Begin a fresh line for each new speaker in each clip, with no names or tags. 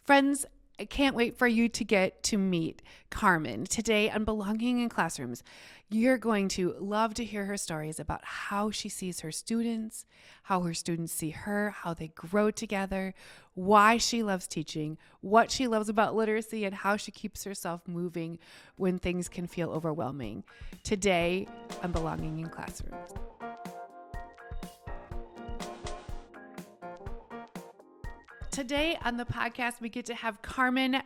Friends, I can't wait for you to get to meet Carmen today on Belonging in Classrooms. You're going to love to hear her stories about how she sees her students, how her students see her, how they grow together, why she loves teaching, what she loves about literacy, and how she keeps herself moving when things can feel overwhelming. Today on Belonging in Classrooms. Today on the podcast, we get to have Carmen,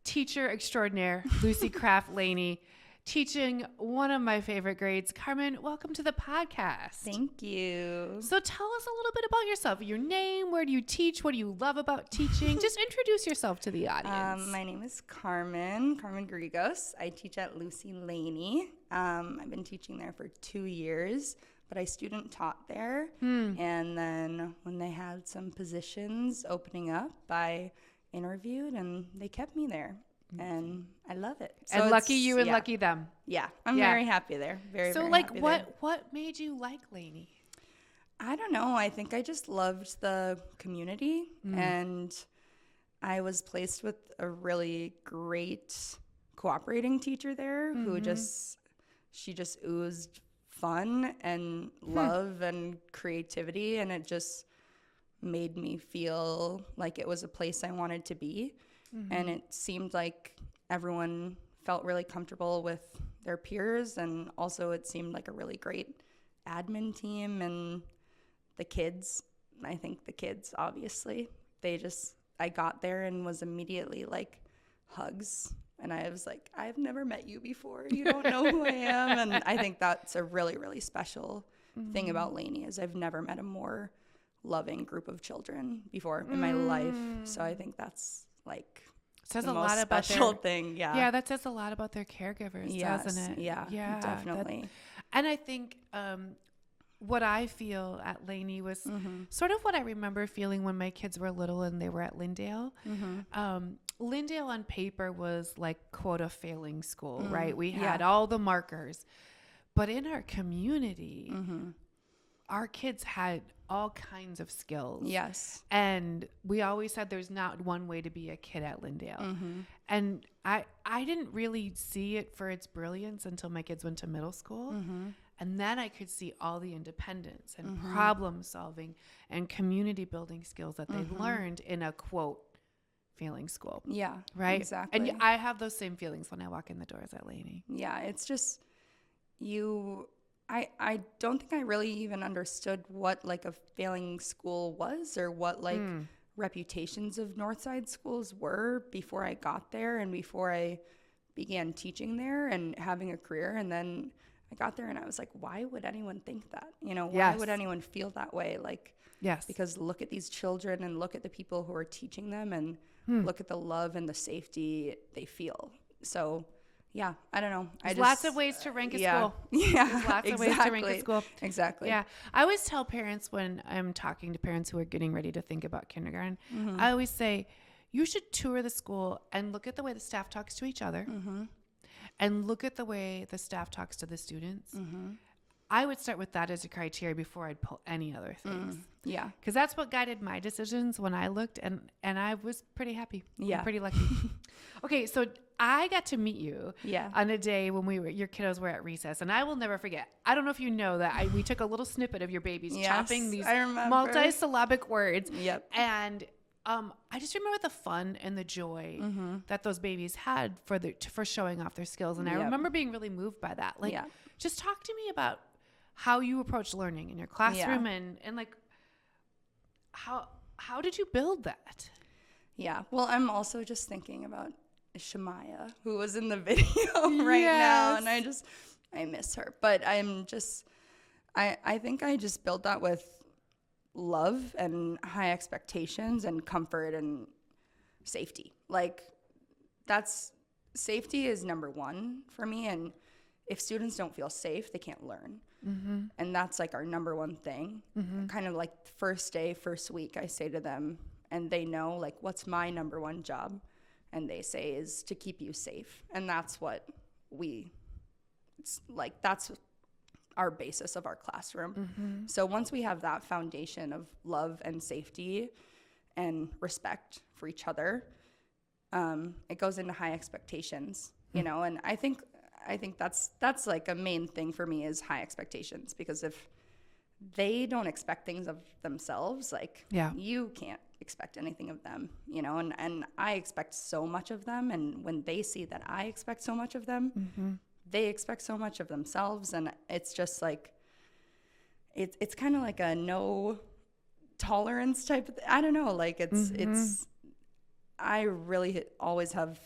teacher extraordinaire, Lucy Laney, teaching one of my favorite grades. Carmen, welcome to the podcast.
Thank you.
So tell us a little bit about yourself, your name, where do you teach, what do you love about teaching? Just introduce yourself to the audience.
My name is Carmen Garrigos. I teach at Lucy Laney. I've been teaching there for 2 years. But I student taught there, and then when they had some positions opening up, I interviewed, and they kept me there, and I love it.
So and lucky you and lucky them.
Yeah, I'm very happy there. Very
so,
very
like,
happy
what made you like Laney?
I don't know. I think I just loved the community, and I was placed with a really great cooperating teacher there who she just oozed fun and love and creativity, and it just made me feel like it was a place I wanted to be. And it seemed like everyone felt really comfortable with their peers, and also it seemed like a really great admin team. And the kids, I think the kids, obviously, I got there and was immediately like hugs. And I was like, I've never met you before. You don't know who I am. And I think that's a really, really special thing about Laney is I've never met a more loving group of children before in my life. So I think that's like
says
the
a
most
lot about
special thing. Yeah.
Yeah, that says a lot about their caregivers, doesn't it?
Yeah, definitely.
And I think what I feel at Laney was sort of what I remember feeling when my kids were little and they were at Lyndale. Lyndale on paper was like, quote, a failing school, right? We had all the markers. But in our community, our kids had all kinds of skills.
Yes.
And we always said there's not one way to be a kid at Lyndale. And I didn't really see it for its brilliance until my kids went to middle school. And then I could see all the independence and problem solving and community building skills that they learned in a, quote, failing school.
Yeah.
Right?
Exactly.
And I have those same feelings when I walk in the doors at Laney.
Yeah. It's just I don't think I really even understood what like a failing school was or what like reputations of Northside schools were before I got there and before I began teaching there and having a career. And then I got there and I was like, why would anyone think that? You know, why would anyone feel that way? Like, because look at these children and look at the people who are teaching them and look at the love and the safety they feel. So, yeah, I don't know.
There's lots of ways to rank a school.
Yeah,
There's lots of ways to rank a school.
Exactly.
Yeah. I always tell parents when I'm talking to parents who are getting ready to think about kindergarten, I always say, you should tour the school and look at the way the staff talks to each other and look at the way the staff talks to the students. I would start with that as a criteria before I'd pull any other things.
Yeah.
Because that's what guided my decisions when I looked, and I was pretty happy.
Yeah.
I'm pretty lucky. Okay, so I got to meet you on a day when your kiddos were at recess, and I will never forget. I don't know if you know that we took a little snippet of your babies chopping these multi-syllabic words.
Yep.
And I just remember the fun and the joy that those babies had for showing off their skills, and I remember being really moved by that. Like, just talk to me about how you approach learning in your classroom and like how did you build that? Yeah.
Well, I'm also just thinking about Shemaya, who was in the video right now, and I miss her. But I think I just built that with love and high expectations and comfort and safety. Like, safety is number one for me, and if students don't feel safe, they can't learn. And that's like our number one thing. Kind of like first day, first week, I say to them, and they know, like, what's my number one job? And they say is to keep you safe. And that's what that's our basis of our classroom. So once we have that foundation of love and safety, and respect for each other, it goes into high expectations, you know, and I think that's like a main thing for me is high expectations, because if they don't expect things of themselves, like you can't expect anything of them, you know, and I expect so much of them. And when they see that I expect so much of them, they expect so much of themselves. And it's just like, it's kind of like a no tolerance type of I don't know, like it's I really always have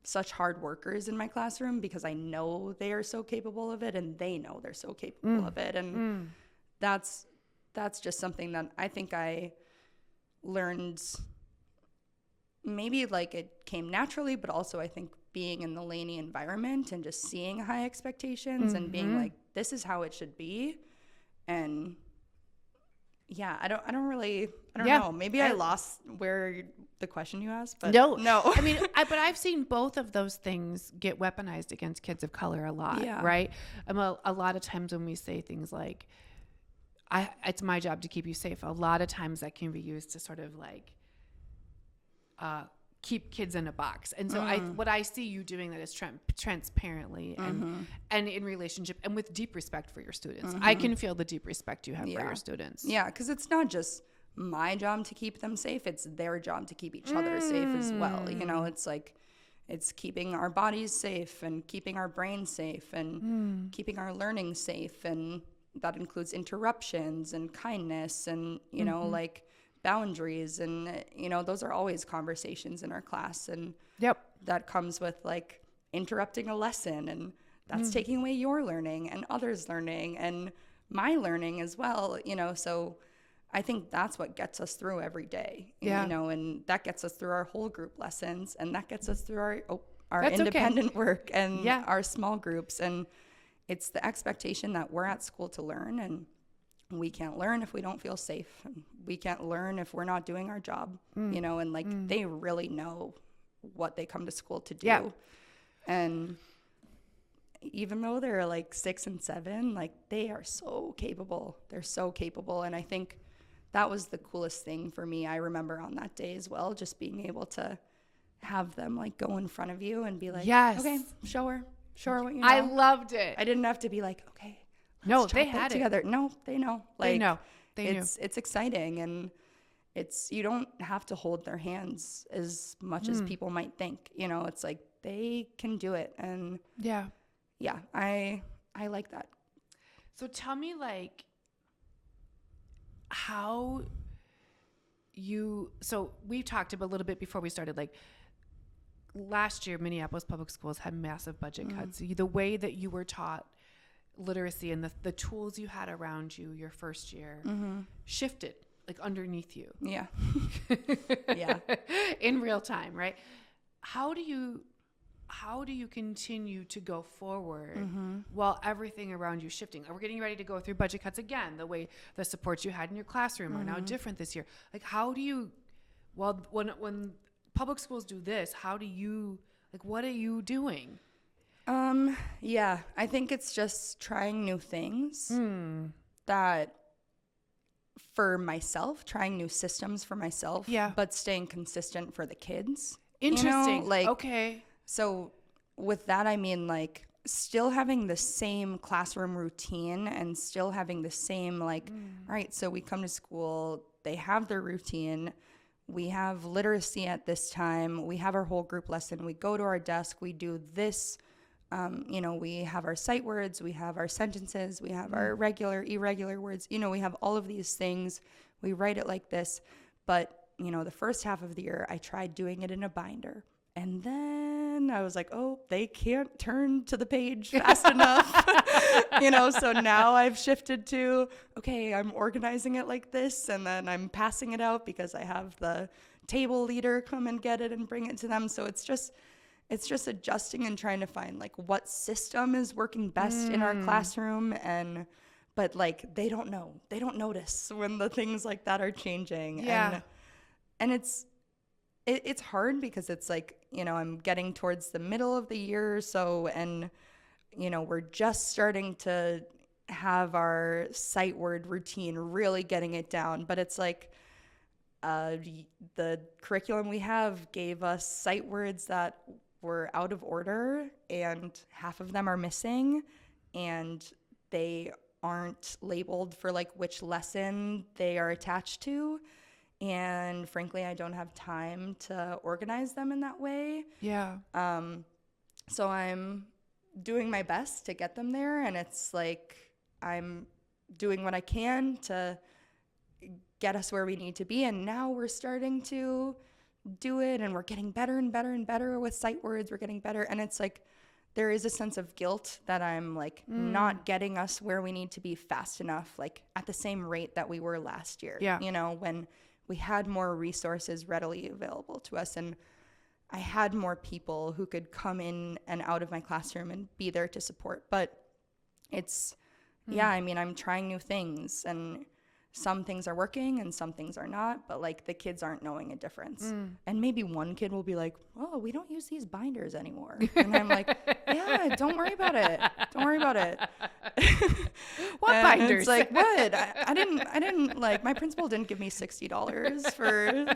such hard workers in my classroom, because I know they are so capable of it, and they know they're so capable of it. And that's just something that I think I learned, maybe like it came naturally, but also I think being in the Laney environment and just seeing high expectations and being like, this is how it should be. And yeah, I don't know. Maybe I lost where the question you asked, but no.
I mean, but I've seen both of those things get weaponized against kids of color a lot, right? A lot of times when we say things like, it's my job to keep you safe, a lot of times that can be used to sort of like keep kids in a box. And so what I see you doing that is transparently and in relationship and with deep respect for your students. I can feel the deep respect you have for your students.
Yeah, because it's not just my job to keep them safe, it's their job to keep each other safe as well. You know, it's like, it's keeping our bodies safe and keeping our brains safe and keeping our learning safe. And that includes interruptions and kindness and, you know, like boundaries. And, you know, those are always conversations in our class. And that comes with like interrupting a lesson, and that's taking away your learning and others' learning and my learning as well, you know. So I think that's what gets us through every day, you know, and that gets us through our whole group lessons, and that gets us through our independent work and our small groups. And it's the expectation that we're at school to learn, and we can't learn if we don't feel safe. And we can't learn if we're not doing our job, you know, and like they really know what they come to school to do. Yeah. And even though they're like 6 and 7, like they are so capable. They're so capable. And I think that was the coolest thing for me. I remember on that day as well, just being able to have them like go in front of you and be like, okay, show her what you know.
I loved it.
I didn't have to be like, okay,
no, they had it
together. No, they know. Like,
they knew.
It's exciting, and you don't have to hold their hands as much as people might think. You know, it's like they can do it. And yeah, I like that.
So tell me, like, how so we talked about a little bit before we started, like last year, Minneapolis public schools had massive budget cuts. The way that you were taught literacy and the tools you had around you your first year shifted like underneath you. Yeah. In real time, right? How do you continue to go forward while everything around you is shifting? We're getting ready to go through budget cuts again. The way the supports you had in your classroom are now different this year. Like, how do you, when public schools do this, how do you, like, what are you doing?
Yeah, I think it's just trying new things that for myself, trying new systems for myself, but staying consistent for the kids.
Interesting.
You know, like,
okay.
So with that, I mean, like, still having the same classroom routine and still having the same, like, all right, so we come to school, they have their routine, we have literacy at this time, we have our whole group lesson, we go to our desk, we do this, you know, we have our sight words, we have our sentences, we have our regular, irregular words, you know, we have all of these things, we write it like this. But, you know, the first half of the year, I tried doing it in a binder. And then I was like, oh, they can't turn to the page fast enough. You know, so now I've shifted to, okay, I'm organizing it like this, and then I'm passing it out because I have the table leader come and get it and bring it to them. So it's just adjusting and trying to find like what system is working best in our classroom. But like, they don't know, they don't notice when the things like that are changing. Yeah. And it's hard because it's like, you know, I'm getting towards the middle of the year or so, and, you know, we're just starting to have our sight word routine, really getting it down. But it's like, the curriculum we have gave us sight words that were out of order, and half of them are missing, and they aren't labeled for like which lesson they are attached to. And frankly, I don't have time to organize them in that way.
Yeah.
So I'm doing my best to get them there, and it's like I'm doing what I can to get us where we need to be. And now we're starting to do it, and we're getting better and better and better with sight words. We're getting better. And it's like there is a sense of guilt that I'm like not getting us where we need to be fast enough, like at the same rate that we were last year.
Yeah.
You know, when we had more resources readily available to us, and I had more people who could come in and out of my classroom and be there to support. But it's, I mean, I'm trying new things, and some things are working and some things are not, but like the kids aren't knowing a difference. And maybe one kid will be like, oh, we don't use these binders anymore. And I'm like, yeah, don't worry about it. Don't worry about it.
What binders?
It's like, what? I didn't like, my principal didn't give me $60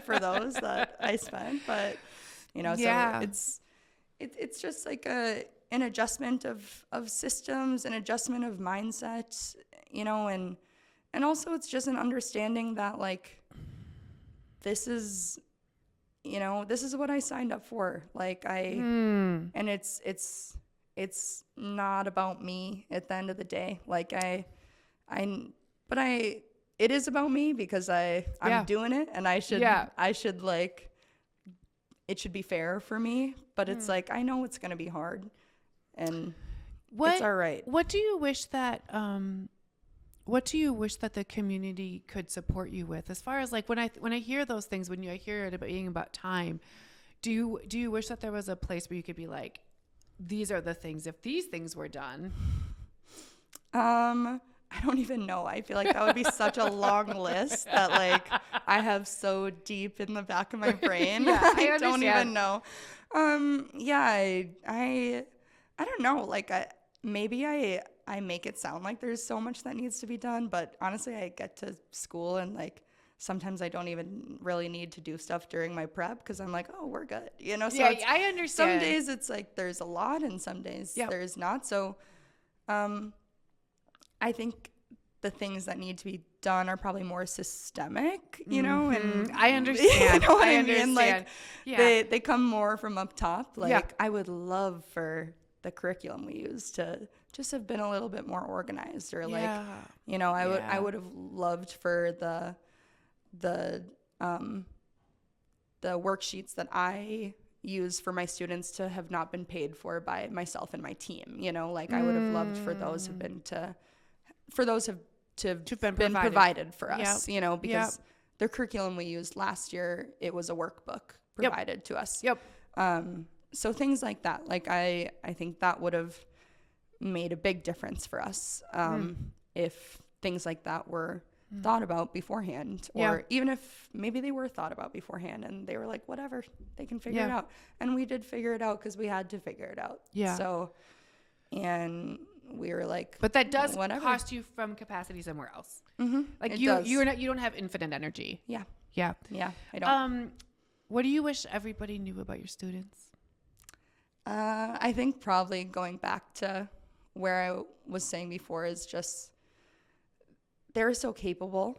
for those that I spent, but you know, so it's just like an adjustment of systems, an adjustment of mindset, you know, and also it's just an understanding that like this is, you know, this is what I signed up for. Like and it's not about me at the end of the day. Like it is about me because I'm doing it, and I should like, it should be fair for me, but it's like, I know it's going to be hard, and it's all right.
What do you wish that the community could support you with, as far as like when I hear those things, when I hear it being about time, do you wish that there was a place where you could be like, these are the things, if these things were done?
I don't even know. I feel like that would be such a long list that like I have so deep in the back of my brain. I don't even know. I don't know. Like maybe I make it sound like there's so much that needs to be done, but honestly, I get to school and like sometimes I don't even really need to do stuff during my prep because I'm like, oh, we're good, you know. So
I understand.
Some days it's like there's a lot, and some days there's not. So, I think the things that need to be done are probably more systemic, you know. And
I understand.
You know what I
understand.
mean? Like they come more from up top. Like I would love for the curriculum we use to just have been a little bit more organized, or like, you know, I would have loved for the worksheets that I use for my students to have not been paid for by myself and my team, you know, like I would have loved for those have been to have been provided for us, you know, because the curriculum we used last year, it was a workbook provided to us. So things like that, like I think that would have made a big difference for us if things like that were thought about beforehand, or even if maybe they were thought about beforehand and they were like, whatever, they can figure it out. And we did figure it out because we had to figure it out. So, and we were like,
but that does cost you from capacity somewhere else. Like you don't have infinite energy. I don't. What do you wish everybody knew about your students?
I think probably going back to where I was saying before is just, they're so capable.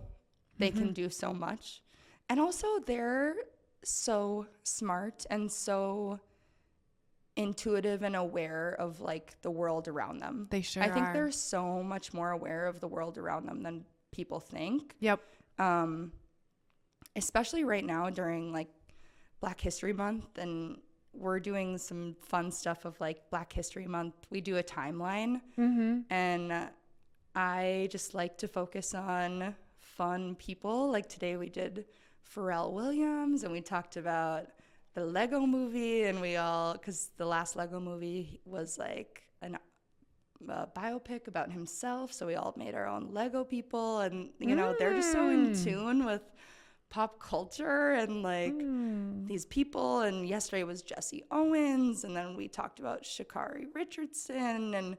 They can do so much. And also they're so smart and so intuitive and aware of like the world around them.
They sure
I think
are.
they're so much more aware of the world around them than people think. Especially right now during like Black History Month, and we're doing some fun stuff of like Black History Month. We do a timeline, and I just like to focus on fun people. Like today we did Pharrell Williams, and we talked about the Lego movie, and because the last Lego movie was like a biopic about himself, so we all made our own Lego people, and you know, they're just so in tune with pop culture and like these people. And yesterday was Jesse Owens, and then we talked about Sha'Carri Richardson, and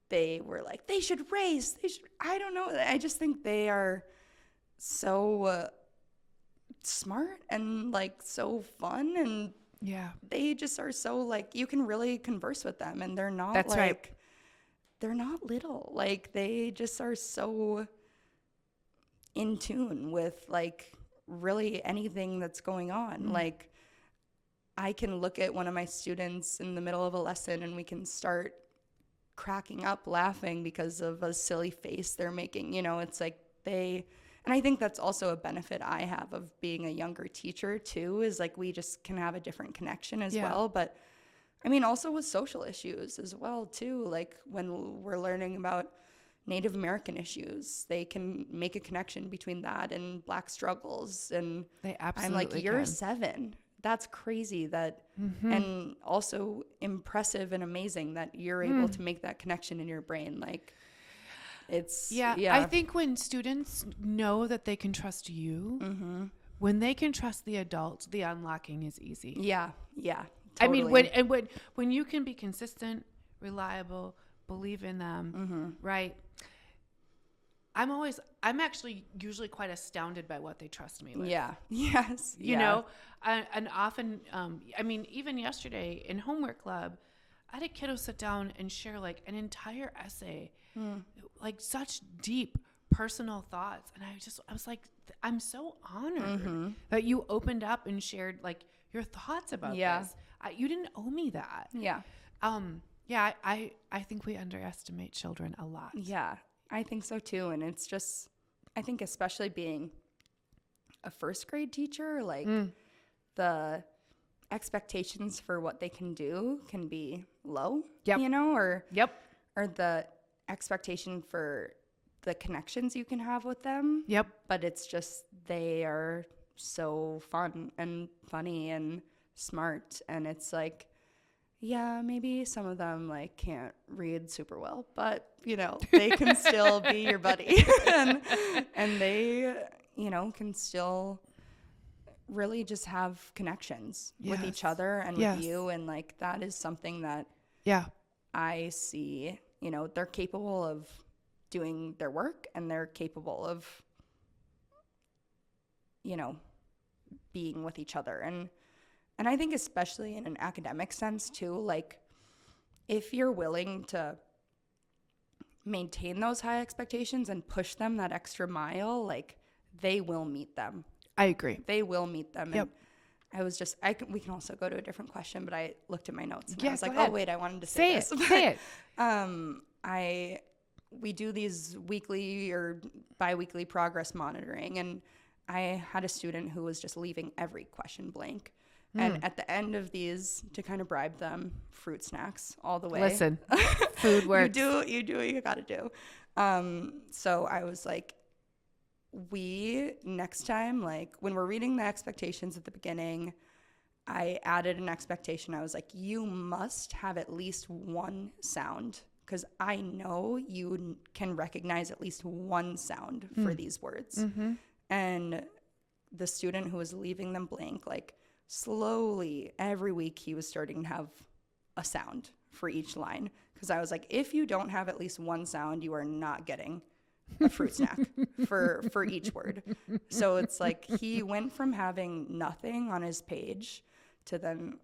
they were like, they should race. I don't know. I just think they are so smart and like so fun, and
Yeah.
they just are so like, you can really converse with them, and they're not
That's
like,
right.
they're not little. Like they just are so in tune with like really anything that's going on. Like I can look at one of my students in the middle of a lesson and we can start cracking up laughing because of a silly face they're making. You know, it's like and I think that's also a benefit I have of being a younger teacher too, is like we just can have a different connection as well. But I mean, also with social issues as well too, like when we're learning about Native American issues, they can make a connection between that and Black struggles. And
They
I'm like,
absolutely
you're
can.
7. That's crazy that, and also impressive and amazing that you're able to make that connection in your brain. Like it's,
I think when students know that they can trust you, when they can trust the adult, the unlocking is easy.
Yeah.
I
Totally.
mean, when you can be consistent, reliable, believe in them, right? I'm actually usually quite astounded by what they trust me with.
Yeah. Yes.
You know, and often, I mean, even yesterday in homework club, I had a kiddo sit down and share like an entire essay, like such deep personal thoughts. And I was like, I'm so honored that you opened up and shared like your thoughts about this. You didn't owe me that.
Yeah.
I think we underestimate children a lot.
Yeah, I think so too. And it's just, I think especially being a first grade teacher, like the expectations for what they can do can be low, you know, or the expectation for the connections you can have with them. But it's just, they are so fun and funny and smart. And it's like, yeah, maybe some of them like can't read super well, but you know, they can still be your buddy and they, you know, can still really just have connections with each other and with you. And like, that is something that I see, you know, they're capable of doing their work and they're capable of, you know, being with each other. And I think especially in an academic sense too, like if you're willing to maintain those high expectations and push them that extra mile, like they will meet them.
I agree.
They will meet them. And I was just, we can also go to a different question, but I looked at my notes and I was like, oh wait, I wanted to say this.
Say it.
We do these weekly or bi-weekly progress monitoring, and I had a student who was just leaving every question blank. And at the end of these, to kind of bribe them, fruit snacks all the way.
Listen, food works.
You do what you got to do. So I was like, next time, like when we're reading the expectations at the beginning, I added an expectation. I was like, you must have at least one sound, because I know you can recognize at least one sound for these words. And the student who was leaving them blank, like, slowly every week he was starting to have a sound for each line, because I was like, if you don't have at least one sound, you are not getting a fruit snack for each word. So it's like he went from having nothing on his page to then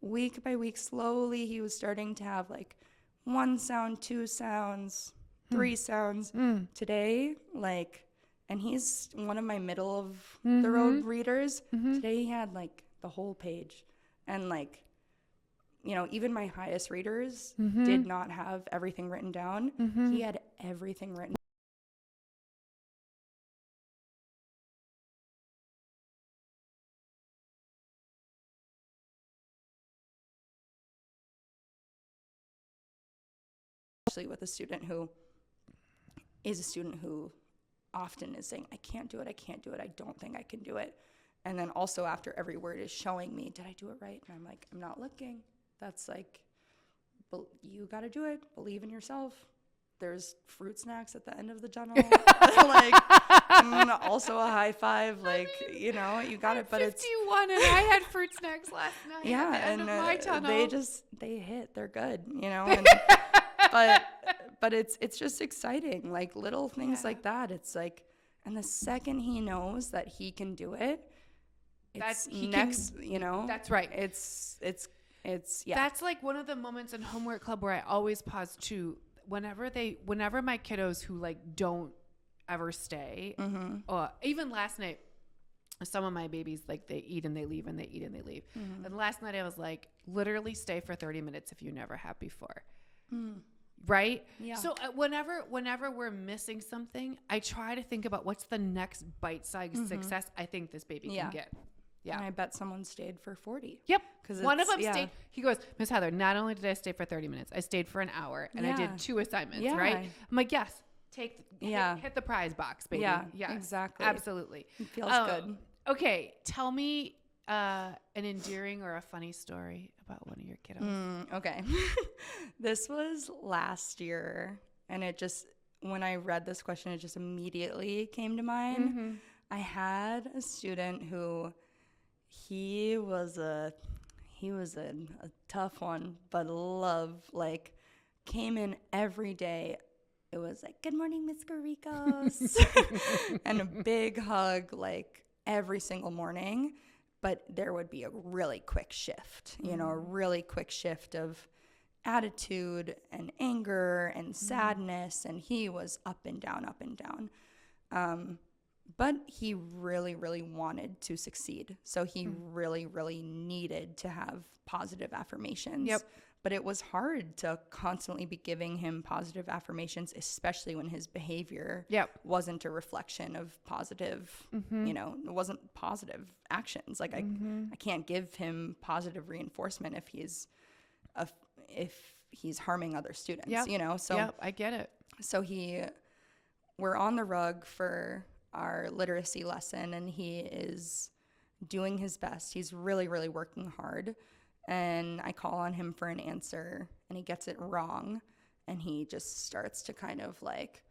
week by week, slowly he was starting to have like one sound, two sounds, three sounds. Today, like, and he's one of my middle of the road readers. Today he had like the whole page. And like, you know, even my highest readers did not have everything written down. He had everything written. Especially with a student who often is saying, I can't do it, I don't think I can do it. And then also after every word is showing me, did I do it right? And I'm like, I'm not looking. That's like, you got to do it. Believe in yourself. There's fruit snacks at the end of the journal. Like, and also a high five. Like, you know, you got it. But
51 and I had fruit snacks last night.
Yeah,
at the end
and
of my tunnel.
they hit. They're good, you know. And, but it's just exciting. Like little things like that. It's like, and the second he knows that he can do it,
That's right.
It's yeah.
That's like one of the moments in homework club where I always pause too. Whenever my kiddos who like don't ever stay, or even last night, some of my babies, like they eat and they leave and they eat and they leave. And last night I was like, literally stay for 30 minutes if you never have before. Right?
Yeah.
So whenever we're missing something, I try to think about what's the next bite-sized success I think this baby can get. Yeah.
And I bet someone stayed for 40.
Yep. One of them stayed. He goes, Miss Heather, not only did I stay for 30 minutes, I stayed for an hour and I did 2 assignments, right? I'm like, yes, hit the prize box, baby. Yeah, yes,
exactly.
Absolutely.
It feels good.
Okay. Tell me an endearing or a funny story about one of your kiddos.
Okay. This was last year, and when I read this question, it just immediately came to mind. I had a student who he was a tough one, but like came in every day. It was like, good morning, Miss Garrigos, and a big hug like every single morning. But there would be a really quick shift, a really quick shift of attitude and anger and sadness. And he was up and down, up and down. But he really, really wanted to succeed. So he really, really needed to have positive affirmations.
Yep.
But it was hard to constantly be giving him positive affirmations, especially when his behavior wasn't a reflection of positive, it wasn't positive actions. Like I can't give him positive reinforcement if he's harming other students, So
I get it.
So we're on the rug for our literacy lesson, and he is doing his best. He's really, really working hard. And I call on him for an answer, and he gets it wrong. And he just starts to kind of like,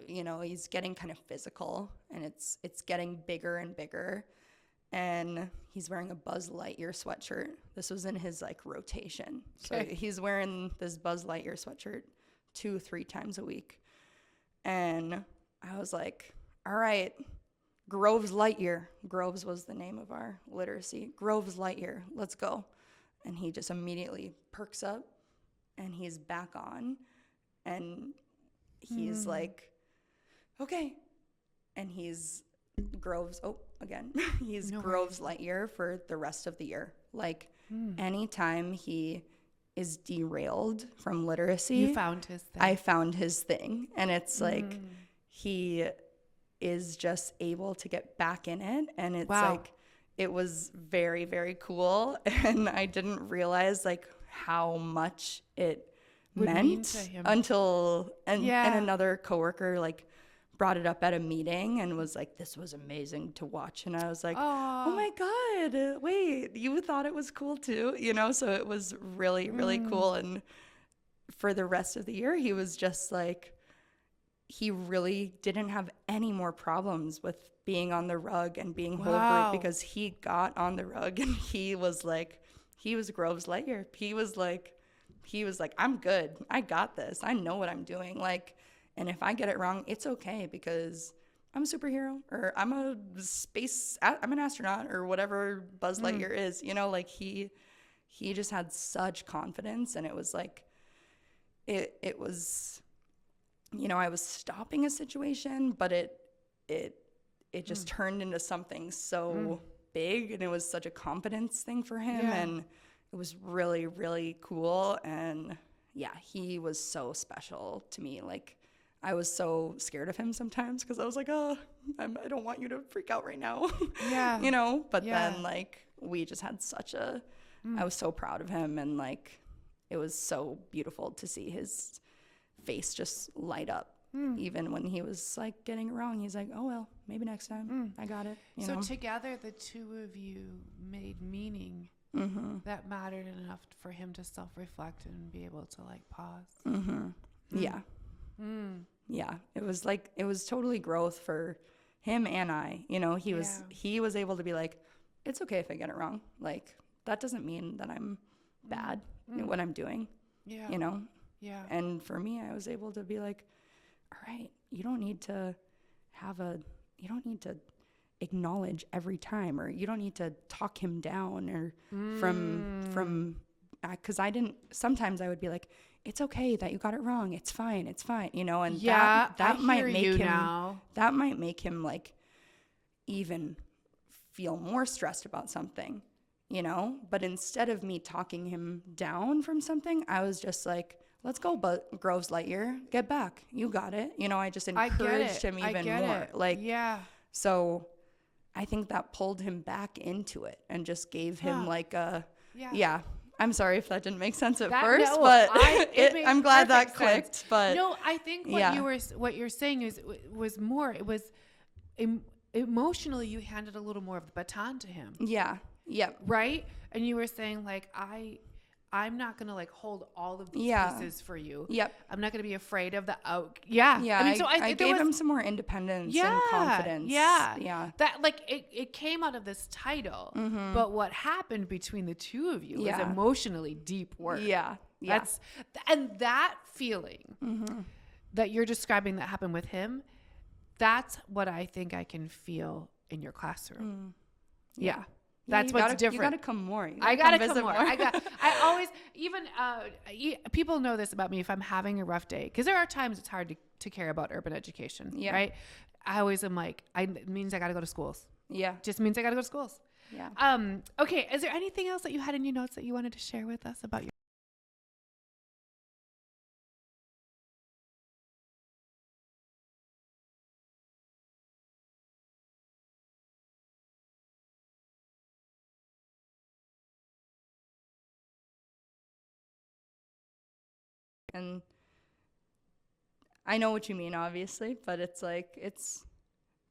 he's getting kind of physical, and it's getting bigger and bigger. And he's wearing a Buzz Lightyear sweatshirt. This was in his like rotation. So he's wearing this Buzz Lightyear sweatshirt 2-3 times a week. And I was like, all right, Groves Lightyear. Groves was the name of our literacy. Groves Lightyear, let's go. And he just immediately perks up, and he's back on. And he's like, okay. And he's Groves, he's Groves Lightyear for the rest of the year. Like anytime he is derailed from literacy,
you found his thing.
I found his thing. And it's like he is just able to get back in it, and it's like it was very, very cool. And I didn't realize like how much it meant until another coworker like brought it up at a meeting and was like, this was amazing to watch. And I was like, oh my God, wait, you thought it was cool too, so it was really, really cool. And for the rest of the year, he was just like, he really didn't have any more problems with being on the rug and being whole group, because he got on the rug and he was Groves Lightyear. He was like, I'm good. I got this. I know what I'm doing. Like, and if I get it wrong, it's okay, because I'm a superhero, or I'm an astronaut, or whatever Buzz Lightyear is, like he just had such confidence. And it was like, it was, I was stopping a situation, but it just turned into something so big, and it was such a confidence thing for him. And it was really, really cool. And yeah, he was so special to me. Like, I was so scared of him sometimes, because I was like, I don't want you to freak out right now. But then like we just had I was so proud of him, and like it was so beautiful to see his face just light up. Even when he was like getting it wrong, he's like, oh well, maybe next time. I got it.
So together the two of you made meaning that mattered enough for him to self-reflect and be able to like pause.
Yeah, it was totally growth for him and I. He was able to be like, it's okay if I get it wrong. Like, that doesn't mean that I'm bad at what I'm doing. Yeah. And for me, I was able to be like, all right, you don't need to acknowledge every time, or you don't need to talk him down, or from because sometimes I would be like, it's okay that you got it wrong, it's fine, you know, and that might make him like even feel more stressed about something, you know. But instead of me talking him down from something, I was just like, let's go, Groves Lightyear, get back, you got it, you know. I just encouraged him even more. Like, so I think that pulled him back into it and just gave him like a I'm sorry if that didn't make sense at first, but I'm glad that clicked.
Sense.
But
no, I think what you're saying was more. It was emotionally, you handed a little more of the baton to him.
Yeah.
Right. And you were saying like, I'm not going to like hold all of these pieces for you.
Yep.
I'm not going to be afraid of the out. Yeah.
Yeah. I mean, I gave him some more independence and confidence.
Yeah.
Yeah.
That like it came out of this title, but what happened between the two of you was emotionally deep work.
Yeah.
And that feeling that you're describing that happened with him, that's what I think I can feel in your classroom. Yeah. That's what's different.
You gotta come more.
I gotta come more. I always, even people know this about me. If I'm having a rough day, because there are times it's hard to care about urban education. Yeah. Right. I always am like, it means I gotta go to schools. Yeah. Just means I gotta go to schools. Yeah. Okay. Is there anything else that you had in your notes that you wanted to share with us about your?
And I know what you mean, obviously, but it's like,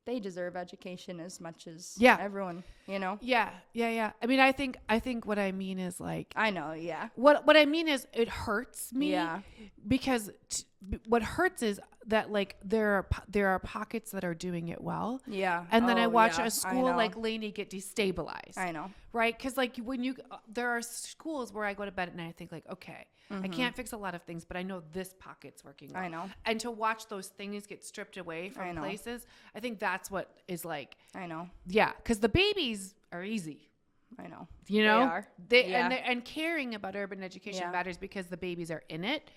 they deserve education as much as everyone, you know? Yeah.
I mean, I think what I mean is like,
I know. Yeah.
What I mean is it hurts me because what hurts is that like there are pockets that are doing it well. Yeah. And then I watch a school like Laney get destabilized. I know. Right. Cause like there are schools where I go to bed at night and I think like, okay, I can't fix a lot of things, but I know this pocket's working well. I know. And to watch those things get stripped away from places, I think that's what is like. I know. Yeah. Cause the babies are easy. I know. You know? They are. And caring about urban education matters because the babies are in it.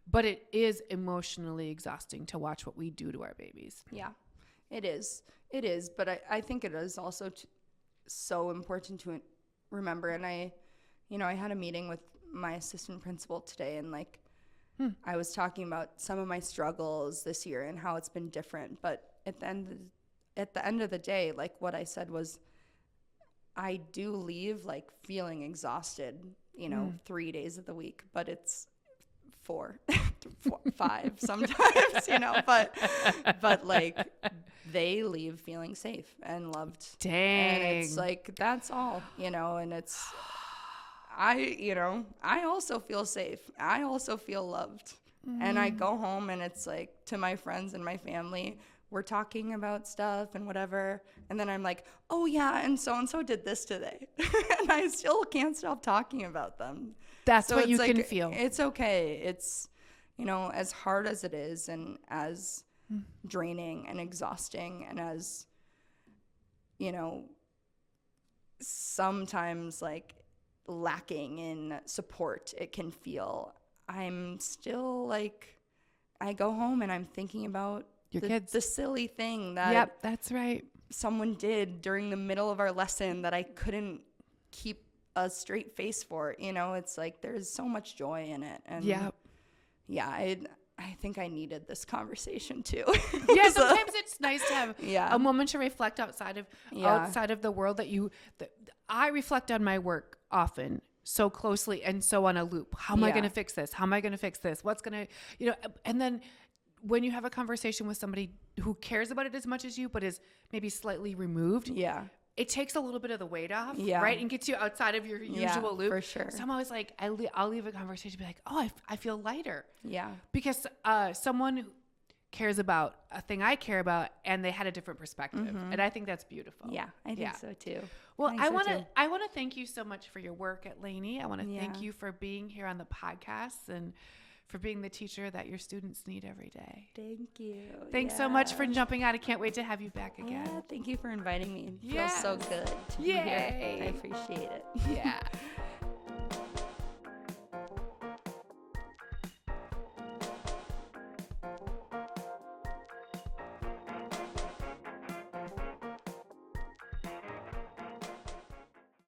But it is emotionally exhausting to watch what we do to our babies. Yeah, it is. It is. But I think it is also so important to remember. And I had a meeting with my assistant principal today, and like I was talking about some of my struggles this year and how it's been different. But at the end of the day, like what I said was, I do leave like feeling exhausted, 3 days of the week, but it's 4, 5 sometimes, but like they leave feeling safe and loved. Dang. And it's like, that's all, and it's, I also feel safe. I also feel loved. And I go home and it's like, to my friends and my family, we're talking about stuff and whatever. And then I'm like, oh yeah, and so did this today. And I still can't stop talking about them. That's what you can feel. It's okay. It's, as hard as it is and as draining and exhausting and as, sometimes like lacking in support it can feel, I'm still like, I go home and I'm thinking about your kids. The silly thing that that's right. Someone did during the middle of our lesson that I couldn't keep a straight face for, it's like there's so much joy in it. And I think I needed this conversation too. Yeah, sometimes it's nice to have a moment to reflect outside of the world that I reflect on my work often so closely and so on a loop. How am I going to fix this? How am I going to fix this? What's going to, and then when you have a conversation with somebody who cares about it as much as you, but is maybe slightly removed. Yeah. It takes a little bit of the weight off, right? And gets you outside of your usual loop. For sure. So I'm always like, I'll leave a conversation and be like, oh, I feel lighter. Yeah. Because someone cares about a thing I care about and they had a different perspective. And I think that's beautiful. Yeah, I think so too. Well, I want to thank you so much for your work at Laney. I want to thank you for being here on the podcast and for being the teacher that your students need every day.
Thank you.
Thanks so much for jumping on. I can't wait to have you back again.
Yeah, thank you for inviting me. It
Yes.
feels so good to be here. I appreciate it.
Yeah.